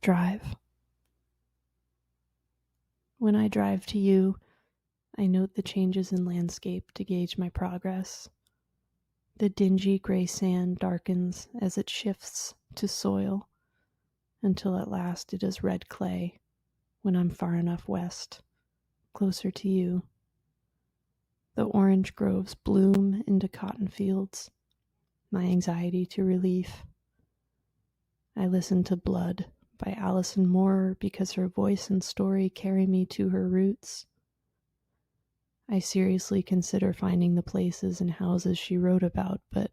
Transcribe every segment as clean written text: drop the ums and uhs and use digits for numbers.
Drive. When I drive to you, I note the changes in landscape to gauge my progress. The dingy gray sand darkens as it shifts to soil until at last it is red clay when I'm far enough west, closer to you. The orange groves bloom into cotton fields, my anxiety to relief. I listen to Blood by Alison Moore because her voice and story carry me to her roots. I seriously consider finding the places and houses she wrote about, but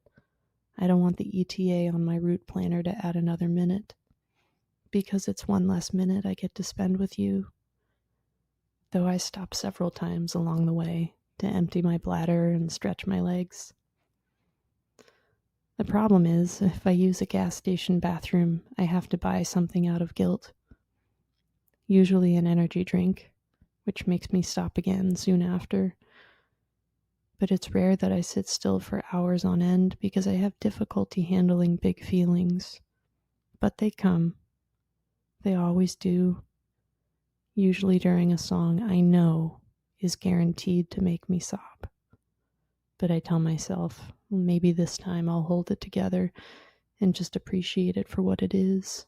I don't want the ETA on my route planner to add another minute, because it's one less minute I get to spend with you. Though I stop several times along the way to empty my bladder and stretch my legs. The problem is, if I use a gas station bathroom, I have to buy something out of guilt. Usually an energy drink, which makes me stop again soon after. But it's rare that I sit still for hours on end because I have difficulty handling big feelings. But they come. They always do. Usually during a song I know is guaranteed to make me sob. But I tell myself, well, maybe this time I'll hold it together and just appreciate it for what it is.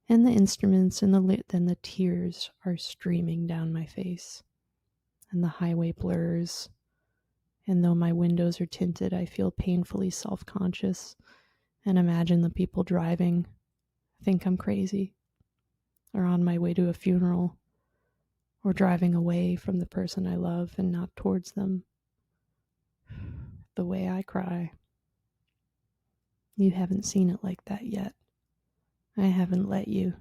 And the instruments and the tears are streaming down my face. And the highway blurs. And though my windows are tinted, I feel painfully self-conscious and imagine the people driving think I'm crazy, or on my way to a funeral, or driving away from the person I love and not towards them. The way I cry. You haven't seen it like that yet. I haven't let you.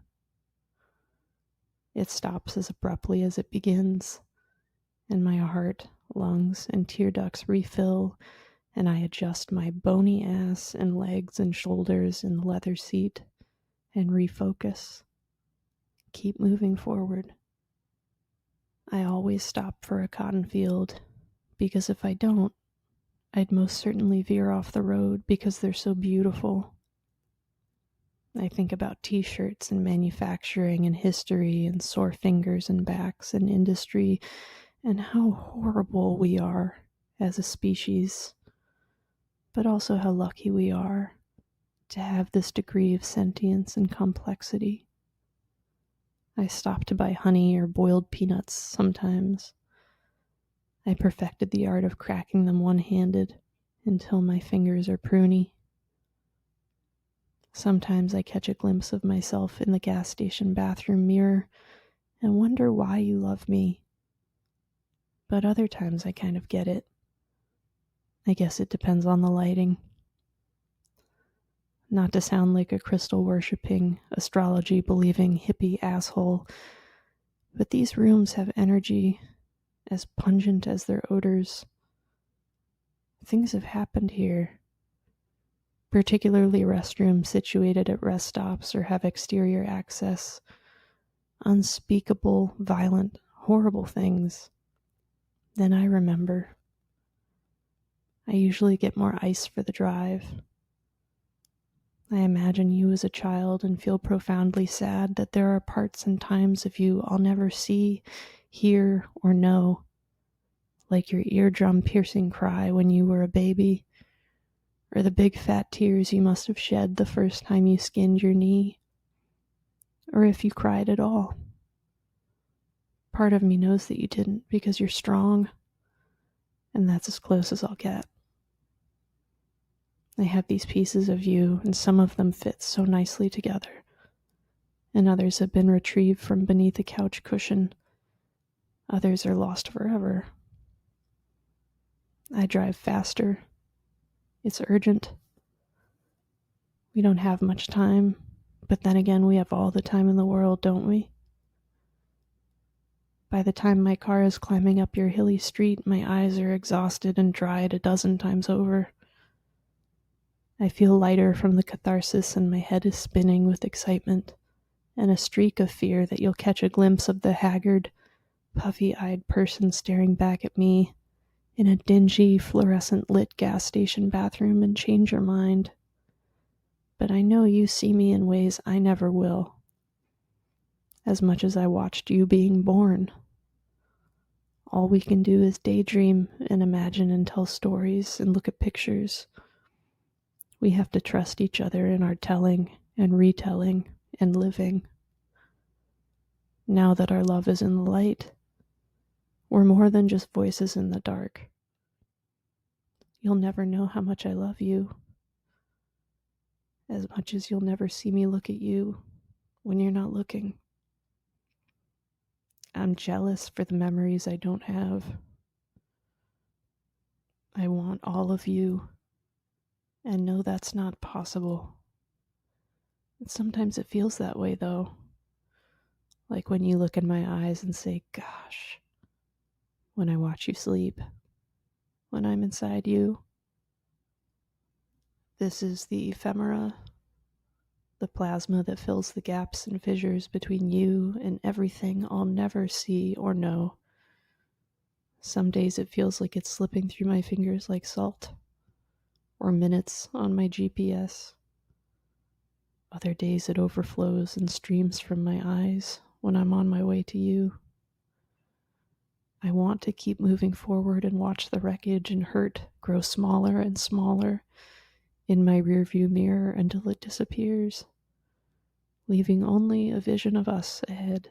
It stops as abruptly as it begins, and my heart, lungs, and tear ducts refill, and I adjust my bony ass and legs and shoulders in the leather seat and refocus. Keep moving forward. I always stop for a cotton field, because if I don't, I'd most certainly veer off the road because they're so beautiful. I think about t-shirts and manufacturing and history and sore fingers and backs and industry and how horrible we are as a species, but also how lucky we are to have this degree of sentience and complexity. I stop to buy honey or boiled peanuts sometimes. I perfected the art of cracking them one-handed until my fingers are pruny. Sometimes I catch a glimpse of myself in the gas station bathroom mirror and wonder why you love me. But other times I kind of get it. I guess it depends on the lighting. Not to sound like a crystal-worshipping, astrology-believing hippie asshole, but these rooms have energy as pungent as their odors. Things have happened here, particularly restrooms situated at rest stops or have exterior access. Unspeakable, violent, horrible things. Then I remember. I usually get more ice for the drive. I imagine you as a child and feel profoundly sad that there are parts and times of you I'll never see, hear, or know, like your eardrum-piercing cry when you were a baby, or the big fat tears you must have shed the first time you skinned your knee, or if you cried at all. Part of me knows that you didn't because you're strong, and that's as close as I'll get. I have these pieces of you, and some of them fit so nicely together, and others have been retrieved from beneath a couch cushion. Others are lost forever. I drive faster. It's urgent. We don't have much time, but then again, we have all the time in the world, don't we? By the time my car is climbing up your hilly street, my eyes are exhausted and dried a dozen times over. I feel lighter from the catharsis and my head is spinning with excitement and a streak of fear that you'll catch a glimpse of the haggard, puffy-eyed person staring back at me in a dingy, fluorescent-lit gas station bathroom and change your mind. But I know you see me in ways I never will, as much as I watched you being born. All we can do is daydream and imagine and tell stories and look at pictures. We have to trust each other in our telling and retelling and living. Now that our love is in the light, we're more than just voices in the dark. You'll never know how much I love you, as much as you'll never see me look at you when you're not looking. I'm jealous for the memories I don't have. I want all of you, and know that's not possible. And sometimes it feels that way, though. Like when you look in my eyes and say, gosh, when I watch you sleep, when I'm inside you. This is the ephemera, the plasma that fills the gaps and fissures between you and everything I'll never see or know. Some days it feels like it's slipping through my fingers like salt, or minutes on my GPS. Other days it overflows and streams from my eyes when I'm on my way to you. I want to keep moving forward and watch the wreckage and hurt grow smaller and smaller in my rearview mirror until it disappears, leaving only a vision of us ahead.